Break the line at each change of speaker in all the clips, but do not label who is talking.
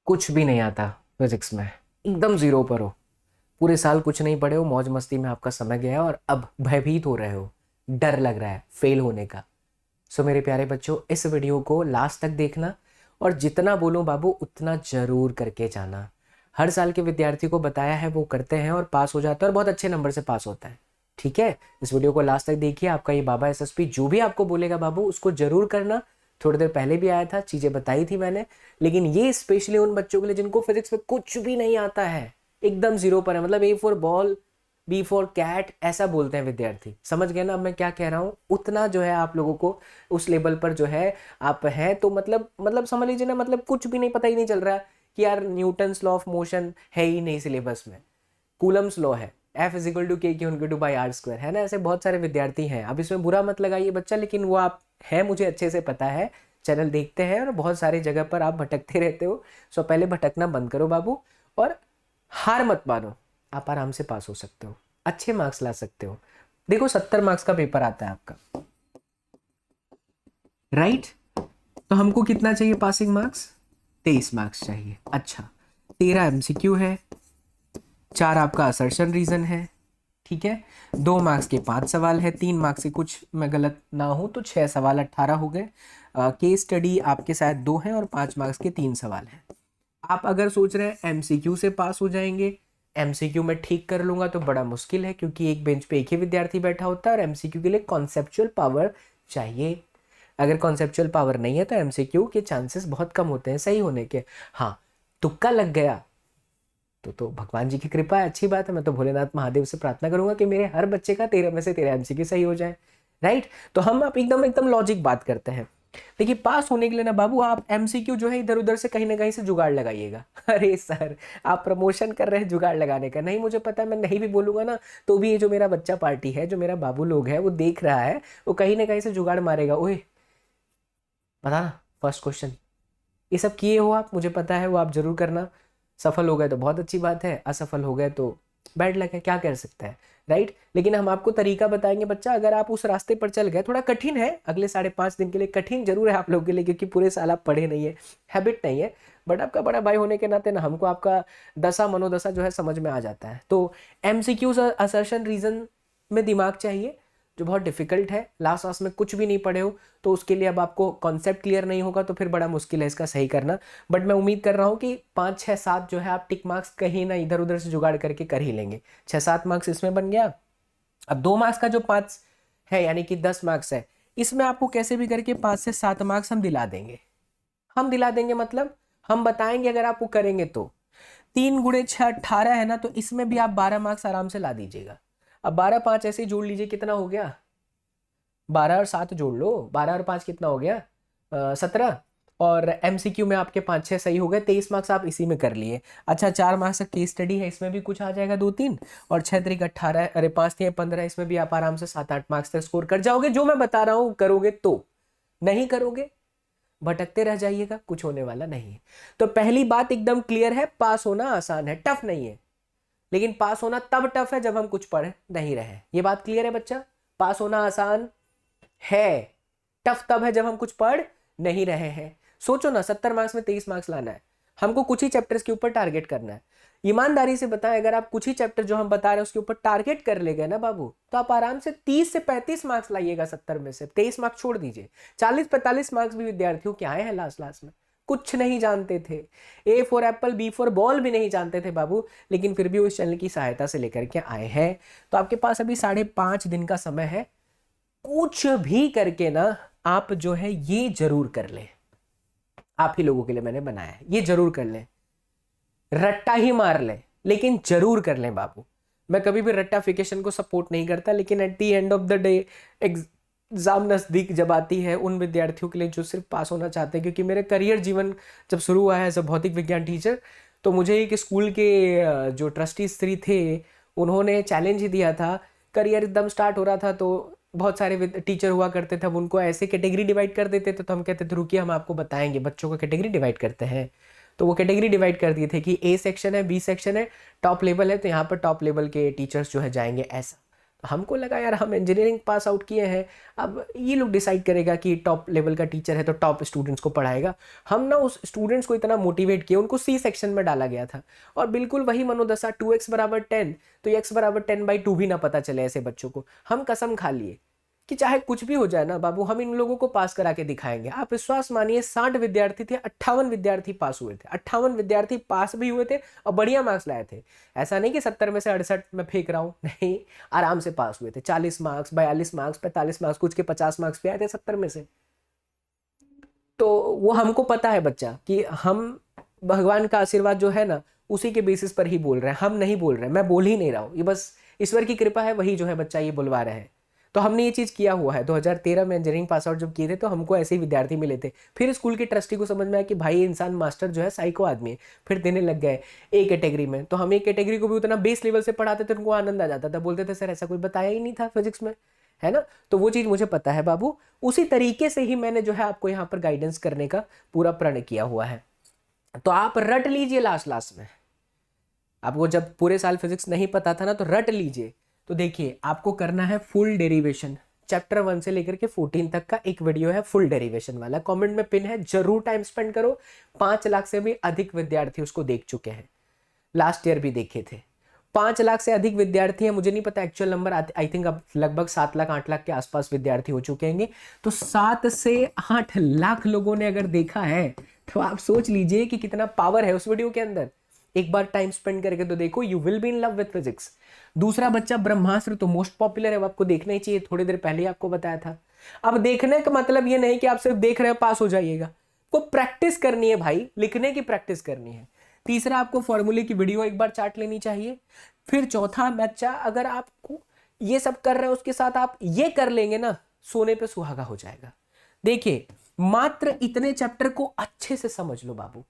कुछ भी नहीं आता फिजिक्स में, एकदम जीरो पर हो, पूरे साल कुछ नहीं पढ़े हो, मौज मस्ती में आपका समय गया है और अब भयभीत हो रहे हो, डर लग रहा है फेल होने का। सो मेरे प्यारे बच्चों, इस वीडियो को लास्ट तक देखना और जितना बोलूं बाबू उतना जरूर करके जाना। हर साल के विद्यार्थी को बताया है, वो करते हैं और पास हो जाता है और बहुत अच्छे नंबर से पास होता है। ठीक है, इस वीडियो को लास्ट तक देखिए। आपका ये बाबा एसएसपी जो भी आपको बोलेगा बाबू उसको जरूर करना। थोड़ी देर पहले भी आया था, चीजें बताई थी मैंने, लेकिन ये स्पेशली उन बच्चों के लिए जिनको फिजिक्स में कुछ भी नहीं आता है, एकदम जीरो पर है। मतलब A for ball, B for cat ऐसा बोलते हैं विद्यार्थी। समझ गए ना अब मैं क्या कह रहा हूँ? उतना जो है आप लोगों को उस लेवल पर जो है आप हैं, तो मतलब समझ लीजिए ना, मतलब कुछ भी नहीं, पता ही नहीं चल रहा कि यार न्यूटन्स लॉ ऑफ मोशन है ही नहीं सिलेबस में, कूलम्स लॉ है, F equal to K Q two by R square है ना। ऐसे बहुत सारे विद्यार्थी हैं। अब इसमें बुरा मत लगाइए बच्चा, लेकिन वो आप हैं, मुझे अच्छे से पता है, चैनल देखते हैं और बहुत सारी जगह पर आप भटकते रहते हो। सो पहले भटकना बंद करो बाबू और हार मत मानो। आप आराम से पास हो सकते हो, अच्छे मार्क्स ला सकते हो। देखो 70 मार्क्स का पेपर आता है आपका, राइट? तो हमको कितना चाहिए पासिंग मार्क्स? 23 मार्क्स चाहिए। अच्छा, 13 एमसीक्यू है, 4 आपका असर्शन रीजन है, ठीक है। 2 मार्क्स के 5 सवाल है, 3 मार्क्स से कुछ मैं गलत ना हूं तो 6 सवाल 18 हो गए। केस स्टडी आपके शायद 2 हैं और 5 मार्क्स के 3 सवाल हैं। आप अगर सोच रहे हैं एमसीक्यू से पास हो जाएंगे, एमसीक्यू में ठीक कर लूंगा, तो बड़ा मुश्किल है, क्योंकि एक बेंच पे एक ही विद्यार्थी बैठा होता है और एमसीक्यू के लिए कॉन्सेप्चुअल पावर चाहिए। अगर कॉन्सेप्चुअल पावर नहीं है तो एमसीक्यू के चांसेस बहुत कम होते हैं सही होने के। हाँ, तुक्का लग गया तो भगवान जी की कृपा है, अच्छी बात है। मैं तो भोलेनाथ महादेव से प्रार्थना करूंगा कि मेरे हर बच्चे का 13 में से 13 एमसीक्यू सही हो जाए, राइट? तो हम आप एकदम एकदम लॉजिक बात करते हैं। देखिए, पास होने के लिए ना बाबू आप एमसीक्यू जो है इधर उधर से कहीं ना कहीं से जुगाड़ लगाइएगा। अरे सर, आप प्रमोशन कर रहे हैं जुगाड़ लगाने का? नहीं, मुझे पता है, मैं नहीं भी बोलूंगा ना तो भी ये जो मेरा बच्चा पार्टी है, जो मेरा बाबू लोग है, वो देख रहा है, वो कहीं ना कहीं से जुगाड़ मारेगा। ओए बता ना, फर्स्ट क्वेश्चन ये सब किए हो आप, मुझे पता है, वो आप जरूर करना। सफल हो गए तो बहुत अच्छी बात है, असफल हो गए तो बैड लक है, क्या कर सकता है, राइट? लेकिन हम आपको तरीका बताएंगे बच्चा। अगर आप उस रास्ते पर चल गए, थोड़ा कठिन है, अगले 5.5 दिन के लिए कठिन जरूर है आप लोगों के लिए, क्योंकि पूरे साल आप पढ़े नहीं है, हैबिट नहीं है। बट आपका बड़ा भाई होने के नाते ना हमको आपका दशा मनोदशा जो है समझ में आ जाता है। तो एमसीक्यूज असर्शन रीजन में दिमाग चाहिए, जो बहुत डिफिकल्ट है। लास्ट क्लास में कुछ भी नहीं पढ़े हो तो उसके लिए अब आपको कॉन्सेप्ट क्लियर नहीं होगा तो फिर बड़ा मुश्किल है इसका सही करना। बट मैं उम्मीद कर रहा हूँ कि 5 6 7 जो है आप टिक मार्क्स कहीं ना इधर उधर से जुगाड़ करके कर ही लेंगे। 6 7 मार्क्स इसमें बन गया। अब 2 मार्क्स का जो 5 है, यानी कि 10 मार्क्स है, इसमें आपको कैसे भी करके 5 से 7 मार्क्स हम दिला देंगे। हम दिला देंगे मतलब हम बताएंगे, अगर आप वो करेंगे तो 3 गुणे 6 18 है ना, तो इसमें भी आप 12 मार्क्स आराम से ला दीजिएगा। अब 12 5 ऐसे ही जोड़ लीजिए, कितना हो गया? 12 और 7 जोड़ लो, 12 और 5 कितना हो गया? 17। और एमसीक्यू में आपके 5 6 सही हो गए, 23 मार्क्स आप इसी में कर लिए। अच्छा, 4 मार्क्स का केस स्टडी है, इसमें भी कुछ आ जाएगा 2 3, और 6 3 18, अरे 5 3 15, इसमें भी आप आराम से 7 8 मार्क्स तक स्कोर कर जाओगे, जो मैं बता रहा हूं करोगे तो। नहीं करोगे, भटकते रह जाइएगा, कुछ होने वाला नहीं है। तो पहली बात एकदम क्लियर है, पास होना आसान है, टफ नहीं है। लेकिन पास होना तब टफ है जब हम कुछ पढ़ नहीं रहे। ये बात क्लियर है बच्चा? पास होना आसान है, टफ तब है जब हम कुछ पढ़ नहीं रहे हैं। सोचो ना, 70 मार्क्स में 23 मार्क्स लाना है, हमको कुछ ही चैप्टर्स के ऊपर टारगेट करना है। ईमानदारी से बताएं, अगर आप कुछ ही चैप्टर जो हम बता रहे हैं उसके ऊपर टारगेट कर ले गए ना बाबू, तो आप आराम से 30 से 35 मार्क्स लाइएगा। 70 में से 23 मार्क्स छोड़ दीजिए, 40 45 मार्क्स भी विद्यार्थियों के आए हैं लास्ट लास्ट में। कुछ नहीं जानते थे, A for apple B for ball भी नहीं जानते थे बाबू, लेकिन फिर भी उस चैनल की सहायता से लेकर के आए हैं। तो आपके पास अभी 5.5 दिन का समय है, कुछ भी करके ना आप जो है ये जरूर कर ले। आप ही लोगों के लिए मैंने बनाया है, ये जरूर कर ले, रट्टा ही मार ले, लेकिन जरूर कर ले बाबू। मैं कभी भी रट्टाफिकेशन को सपोर्ट नहीं करता, लेकिन at the end of the day exam नजदीक जब आती है उन विद्यार्थियों के लिए जो सिर्फ पास होना चाहते हैं, क्योंकि मेरे करियर जीवन जब शुरू हुआ है एज अ भौतिक विज्ञान टीचर, तो मुझे एक स्कूल के जो ट्रस्टी स्त्री थे उन्होंने चैलेंज ही दिया था। करियर एकदम स्टार्ट हो रहा था तो बहुत सारे टीचर हुआ करते थे, अब उनको ऐसे कैटेगरी डिवाइड कर देते थे, तो हम कहते थे रुकिए हम आपको बताएंगे, बच्चों को कैटेगरी डिवाइड करते हैं। तो वो कैटेगरी डिवाइड कर दिए थे कि ए सेक्शन है, बी सेक्शन है, टॉप लेवल है, तो यहाँ पर टॉप लेवल के टीचर्स जो है जाएंगे ऐसा। तो हमको लगा यार हम इंजीनियरिंग पास आउट किए हैं, अब ये लोग डिसाइड करेगा कि टॉप लेवल का टीचर है तो टॉप स्टूडेंट्स को पढ़ाएगा। हम ना उस स्टूडेंट्स को इतना मोटिवेट किया, उनको सी सेक्शन में डाला गया था। और बिल्कुल वही मनोदशा, 2x बराबर 10 तो x बराबर 10/2 भी ना पता चले ऐसे बच्चों को। हम कसम खा लिए कि चाहे कुछ भी हो जाए ना बाबू, हम इन लोगों को पास करा के दिखाएंगे। आप विश्वास मानिए, 60 विद्यार्थी थे, 58 विद्यार्थी पास हुए थे, 58 विद्यार्थी पास भी हुए थे और बढ़िया मार्क्स लाए थे। ऐसा नहीं कि 70 में से 68 में फेंक रहा हूं, नहीं, आराम से पास हुए थे। 40 मार्क्स, 42 मार्क्स, 45 मार्क्स, कुछ के 50 मार्क्स पे आए थे 70 में से। तो वो हमको पता है बच्चा कि हम भगवान का आशीर्वाद जो है ना, उसी के बेसिस पर ही बोल रहे हैं, हम नहीं बोल रहे हैं, मैं बोल ही नहीं रहा हूँ, ये बस ईश्वर की कृपा है, वही जो है बच्चा ये बुलवा रहे हैं। तो हमने ये चीज़ किया हुआ है। 2013 में इंजीनियरिंग पास आउट जब किए थे तो हमको ऐसे ही विद्यार्थी मिले थे। फिर स्कूल के ट्रस्टी को समझ में आया कि भाई इंसान मास्टर जो है साइको आदमी है, फिर देने लग गए ए कैटेगरी में। तो हम ए कैटेगरी को भी उतना बेस लेवल से पढ़ाते थे, उनको आनंद आ जाता था, बोलते थे सर ऐसा कोई बताया ही नहीं था फिजिक्स में, है ना। तो वो चीज़ मुझे पता है बाबू, उसी तरीके से ही मैंने जो है आपको यहाँ पर गाइडेंस करने का पूरा प्रण किया हुआ है। तो आप रट लीजिए लास्ट लास्ट में। आपको जब पूरे साल फिजिक्स नहीं पता था ना, तो रट लीजिए। तो देखिए आपको करना है फुल डेरिवेशन, चैप्टर 1 से लेकर के 14 तक का एक वीडियो है फुल डेरिवेशन वाला, कमेंट में पिन है, जरूर टाइम स्पेंड करो। 5 लाख से भी अधिक विद्यार्थी उसको देख चुके हैं, लास्ट ईयर भी देखे थे। 5 लाख से अधिक विद्यार्थी हैं, मुझे नहीं पता एक्चुअल नंबर, आई थिंक अब लगभग 7 लाख 8 लाख के आसपास विद्यार्थी हो चुके होंगे। तो 7 से 8 लाख लोगों ने अगर देखा है तो आप सोच लीजिए कि कितना पावर है उस वीडियो के अंदर। एक बार टाइम स्पेंड करके तो देखो, you will be in love with physics. दूसरा बच्चा ब्रह्मास्त्र तो मोस्ट पॉपुलर है, वो आपको देखना ही चाहिए, थोड़ी देर पहले ही आपको बताया था। अब देखने का मतलब ये नहीं कि आप सिर्फ देख रहे हो पास हो जाइएगा, को प्रैक्टिस करनी है भाई, लिखने की प्रैक्टिस करनी है। तीसरा आपको फॉर्मूले की वीडियो एक बार चार्ट लेनी चाहिए। फिर चौथा बच्चा, अगर आपको ये सब कर रहे हैं उसके साथ आप ये कर लेंगे ना, सोने पे सुहागा हो जाएगा। देखिए मात्र इतने चैप्टर को अच्छे से समझ लो बाबू।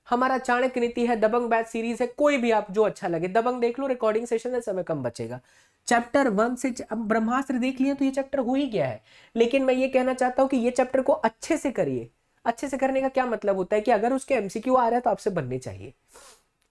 हमारा चाणक्य नीति है, दबंग बैच सीरीज है, कोई भी आप जो अच्छा लगे दबंग देख लो, रिकॉर्डिंग सेशन है, समय कम बचेगा। चैप्टर 1 से अब ब्रह्मास्त्र देख लिया तो ये चैप्टर हो ही गया है। लेकिन मैं ये कहना चाहता हूं कि ये चैप्टर को अच्छे से करिए। अच्छे से करने का क्या मतलब होता है कि अगर उसके एमसीक्यू आ रहा है तो आपसे बनने चाहिए,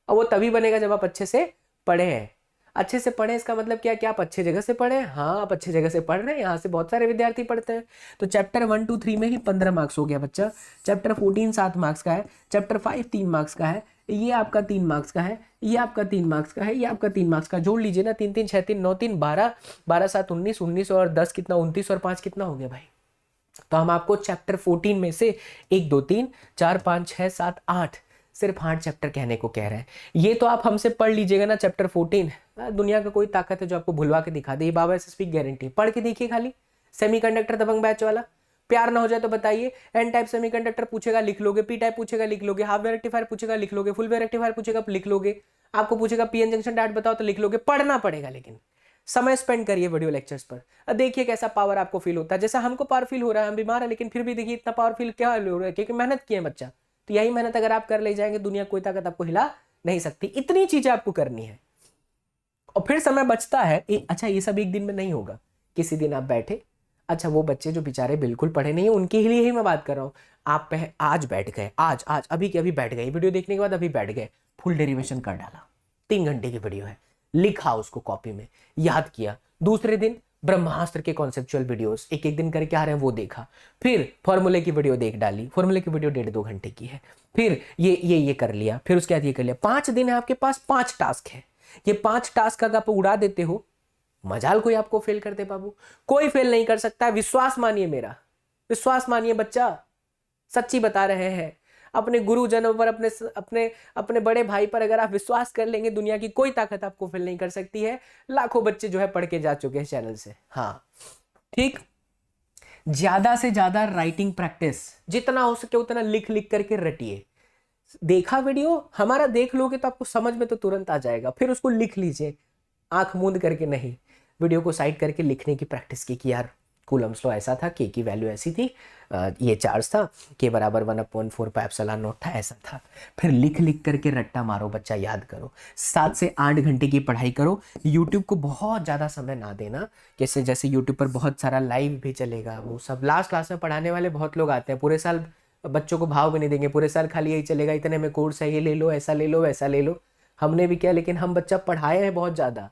और वो तभी बनेगा जब आप अच्छे से पढ़े हैं। अच्छे से पढ़े इसका मतलब क्या, क्या आप अच्छे जगह से पढ़े? हाँ, आप अच्छे जगह से पढ़ रहे हैं, यहाँ से बहुत सारे विद्यार्थी पढ़ते हैं। तो चैप्टर 1 2 3 में ही 15 मार्क्स हो गया बच्चा। चैप्टर 14 7 मार्क्स का है, चैप्टर 5 3 मार्क्स का है, ये आपका 3 मार्क्स का है, ये आपका 3 मार्क्स का है, ये आपका 3 मार्क्स का। जोड़ लीजिए ना, 3 3 6 3 9 3 12, 12 7 19, 19 और 10 कितना, 29 और 5 कितना हो गया भाई। तो हम आपको चैप्टर 14 में से 1 2 3 4 5 6 7 8 सिर्फ 8 चैप्टर कहने को कह रहे हैं। ये तो आप हमसे पढ़ लीजिएगा ना चैप्टर 14, दुनिया का कोई ताकत है जो आपको भुलवा के दिखा दे, ये बाबा एसएसपी गारंटी। पढ़ के देखिए खाली, सेमीकंडक्टर दबंग बैच वाला। प्यार ना हो जाए तो बताइए, एन टाइप सेमीकंडक्टर पूछेगा लिख लोगे, पी टाइप पूछेगा लिख लोगे, हाफ वे रेक्टिफायर पूछेगा लिख लोगे, फुल वे रेक्टिफायर पूछेगा लिख लोगे, आपको पूछेगा पीएन जंक्शन डायरेक्ट बताओ तो लिख लोगे। पढ़ना पड़ेगा, लेकिन समय स्पेंड करिए वीडियो लेक्चर्स पर। देखिए कैसा पावर आपको फील होता है, जैसा हमको पावर फील हो रहा है। हम बीमार है लेकिन फिर भी देखिए इतना पावर फील क्या हो रहा है, क्योंकि मेहनत की है बच्चा। तो यही मेहनत अगर आप कर ले जाएंगे, दुनिया कोई ताकत आपको हिला नहीं सकती। इतनी चीजें आपको करनी है और फिर समय बचता है। अच्छा ये सब एक दिन में नहीं होगा, किसी दिन आप बैठे, अच्छा वो बच्चे जो बेचारे बिल्कुल पढ़े नहीं है उनके लिए ही मैं बात कर रहा हूँ। आप आज बैठ गए, आज आज अभी के अभी बैठ गए, वीडियो देखने के बाद अभी बैठ गए, फुल डेरिवेशन कर डाला, 3 घंटे की वीडियो है, लिखा उसको कॉपी में, याद किया। दूसरे दिन ब्रह्मास्त्र के कॉन्सेप्चुअल वीडियोस एक एक दिन करके आ रहे हैं, वो देखा। फिर फॉर्मूले की वीडियो देख डाली, फॉर्मूले की वीडियो 1.5-2 घंटे की है। फिर ये कर लिया, फिर उसके बाद ये कर लिया। 5 दिन है आपके पास, 5 टास्क है। ये 5 टास्क अगर आप उड़ा देते हो, मजाल कोई आपको फेल कर दे बाबू, कोई फेल नहीं कर सकता। विश्वास मानिए मेरा, विश्वास मानिए बच्चा, सच्ची बता रहे हैं। अपने गुरुजनों पर, अपने अपने अपने बड़े भाई पर अगर आप विश्वास कर लेंगे, दुनिया की कोई ताकत आपको फेल नहीं कर सकती है। लाखों बच्चे जो है पढ़ के जा चुके हैं चैनल से। हाँ ठीक, ज्यादा से ज्यादा राइटिंग प्रैक्टिस, जितना हो सके उतना लिख लिख करके रटिए। देखा वीडियो हमारा, देख लोगे तो आपको समझ में तो तुरंत आ जाएगा, फिर उसको लिख लीजिए, आंख मूंद करके नहीं, वीडियो को साइड करके लिखने की प्रैक्टिस की कि यार कूलम्स लॉ ऐसा था, के की वैल्यू ऐसी थी, ये चार्ज था, के बराबर 1/4 पाई एप्सिलॉन नॉट था, ऐसा था। फिर लिख लिख करके रट्टा मारो बच्चा, याद करो। 7 से 8 घंटे की पढ़ाई करो। यूट्यूब को बहुत ज़्यादा समय ना देना, जैसे जैसे यूट्यूब पर बहुत सारा लाइव भी चलेगा, वो सब लास्ट क्लास में पढ़ाने वाले बहुत लोग आते हैं, पूरे साल बच्चों को भाव भी नहीं देंगे, पूरे साल खाली यही चलेगा, इतने में कोर्स है, ये ले लो, ऐसा ले लो, वैसा ले लो। हमने भी किया, लेकिन हम बच्चा पढ़ाए हैं बहुत ज़्यादा।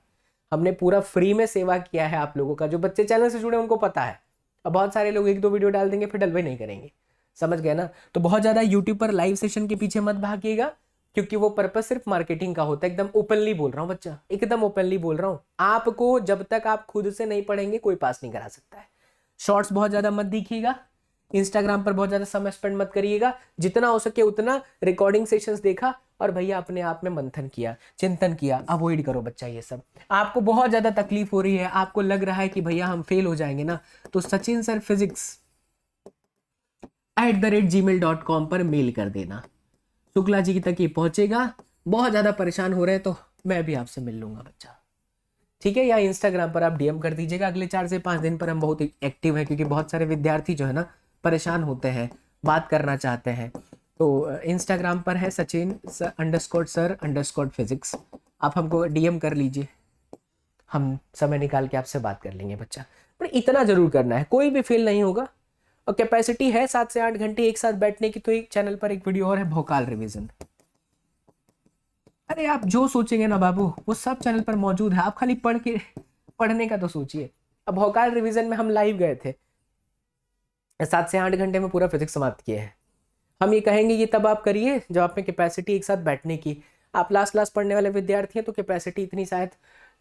हमने पूरा फ्री में सेवा किया है आप लोगों का। जो बच्चे चैनल से जुड़े उनको पता है। अब बहुत सारे लोग 1-2 वीडियो डाल देंगे फिर डलवे नहीं करेंगे, समझ गए ना। तो बहुत ज़्यादा यूट्यूब पर लाइव सेशन के पीछे मत भागिएगा, क्योंकि वो पर्पस सिर्फ मार्केटिंग का होता है। एकदम ओपनली बोल रहा हूँ बच्चा, एकदम ओपनली बोल रहा हूँ। आपको जब तक आप खुद से नहीं पढ़ेंगे कोई पास नहीं करा सकता है। शॉर्ट्स बहुत ज़्यादा मत देखिएगा, इंस्टाग्राम पर बहुत ज़्यादा समय स्पेंड मत करिएगा, जितना हो सके उतना रिकॉर्डिंग सेशंस देखा और भैया अपने आप में मंथन किया, चिंतन किया। अवॉइड करो बच्चा ये सब। आपको बहुत ज़्यादा तकलीफ हो रही है, आपको लग रहा है कि भैया हम फेल हो जाएंगे ना, तो सचिन सर physics@gmail.com पर मेल कर देना। शुक्ला जी तक ये पहुंचेगा। बहुत ज़्यादा परेशान हो रहे हैं तो मैं भी आपसे मिल लूंगा बच्चा, ठीक है। या इंस्टाग्राम पर आप डीएम कर दीजिएगा। अगले 4 से 5 दिन पर हम बहुत एक्टिव हैं, क्योंकि बहुत सारे विद्यार्थी जो है ना परेशान होते हैं, बात करना चाहते हैं। तो इंस्टाग्राम पर है Sachin_sir_physics। आप हमको डीएम कर लीजिए, हम समय निकाल के आपसे बात कर लेंगे बच्चा। पर इतना जरूर करना है, कोई भी फेल नहीं होगा। और कैपेसिटी है 7 से 8 घंटे एक साथ बैठने की। तो एक चैनल पर एक वीडियो और है भोकाल रिवीजन। अरे आप जो सोचेंगे ना बाबू वो सब चैनल पर मौजूद है, आप खाली पढ़ने का तो सोचिए। अब भोकाल रिवीजन में हम लाइव गए थे, 7 से 8 घंटे में पूरा फिजिक्स समाप्त किए हैं। हम ये कहेंगे ये तब आप करिए जब आप में कैपेसिटी एक साथ बैठने की। आप लास्ट पढ़ने वाले विद्यार्थी हैं तो कैपेसिटी इतनी शायद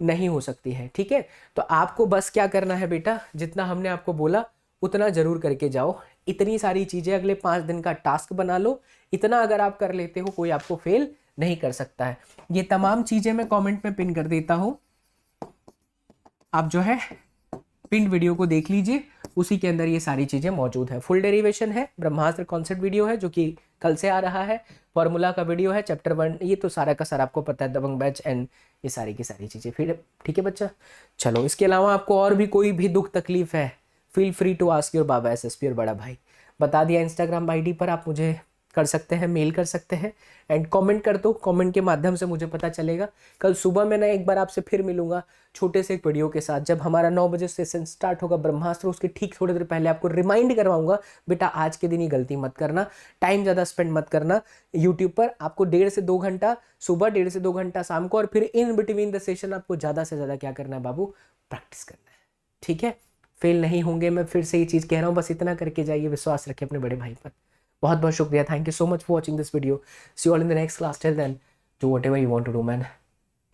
नहीं हो सकती है, ठीक है। तो आपको बस क्या करना है बेटा, जितना हमने आपको बोला उतना जरूर करके जाओ। इतनी सारी चीजें अगले 5 दिन का टास्क बना लो। इतना अगर आप कर लेते हो कोई आपको फेल नहीं कर सकता है। ये तमाम चीजें मैं कमेंट में पिन कर देता हूं, आप जो है पिन वीडियो को देख लीजिए, उसी के अंदर ये सारी चीजें मौजूद है। फुल डेरिवेशन है, ब्रह्मास्त्र कॉन्सेप्ट वीडियो है जो कि कल से आ रहा है, फॉर्मूला का वीडियो है, चैप्टर 1, ये तो सारा का सारा आपको पता है, दबंग बैच एंड ये सारी की सारी चीजें। फिर ठीक है बच्चा, चलो इसके अलावा आपको और भी कोई भी दुख तकलीफ है, feel free to ask your Baba SSP और बड़ा भाई। बता दिया इंस्टाग्राम आईडी पर आप मुझे कर सकते हैं, मेल कर सकते हैं एंड कमेंट कर दो। कमेंट के माध्यम से मुझे पता चलेगा। कल सुबह मैं ना एक बार आपसे फिर मिलूंगा छोटे से एक वीडियो के साथ। जब हमारा 9 बजे सेशन स्टार्ट होगा ब्रह्मास्त्र, उसके ठीक थोड़ी देर पहले आपको रिमाइंड करवाऊंगा, बेटा आज के दिन ही गलती मत करना, टाइम ज़्यादा स्पेंड मत करना यूट्यूब पर। आपको 1.5 से 2 घंटा सुबह, 1.5 से 2 घंटा शाम को, और फिर इन बिटवीन द सेशन आपको ज़्यादा से ज़्यादा क्या करना है बाबू, प्रैक्टिस करना है, ठीक है। फेल नहीं होंगे, मैं फिर से ये चीज़ कह रहा हूँ, बस इतना करके जाइए, विश्वास रखिए अपने बड़े भाई पर। बहुत बहुत शुक्रिया, thank you so much for watching this video. See you all in the next class, till then do whatever you want to do man,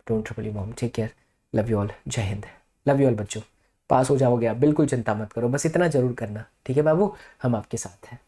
don't trouble your mom, take care, love you all, Jai Hind. Love you all बच्चों, पास हो जाओगे आप, बिल्कुल चिंता मत करो, बस इतना जरूर करना, ठीक है बाबू, हम आपके साथ हैं।